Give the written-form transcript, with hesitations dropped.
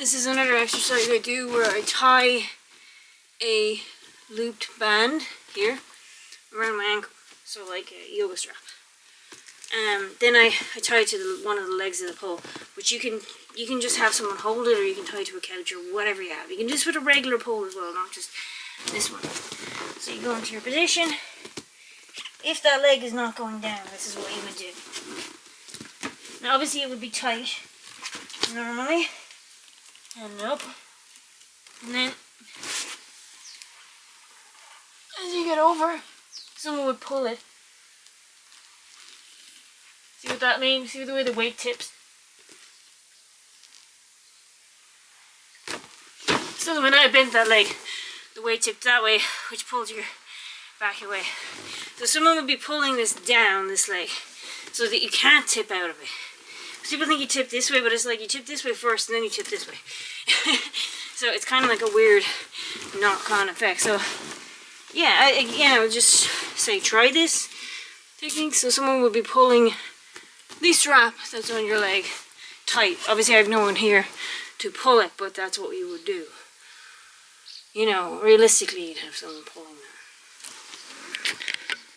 This is another exercise I do where I tie a looped band here around my ankle, so like a yoga strap. Then I tie it to one of the legs of the pole, which you can just have someone hold it, or you can tie it to a couch or whatever you have. You can do this with a regular pole as well, not just this one. So you go into your position. If that leg is not going down, this is what you would do. Now obviously it would be tight normally, and up, and then as you get over, someone would pull it. See what that means? See the way the weight tips? So when I bent that leg, the weight tipped that way, which pulls your back away. So someone would be pulling this down, this leg, so that you can't tip out of it. People think you tip this way, but it's like you tip this way first and then you tip this way. So it's kind of like a weird knock-on effect. So yeah, I would just say try this technique. So someone would be pulling the strap that's on your leg tight. Obviously I have no one here to pull it, but that's what you would do. You know, realistically you'd have someone pulling that.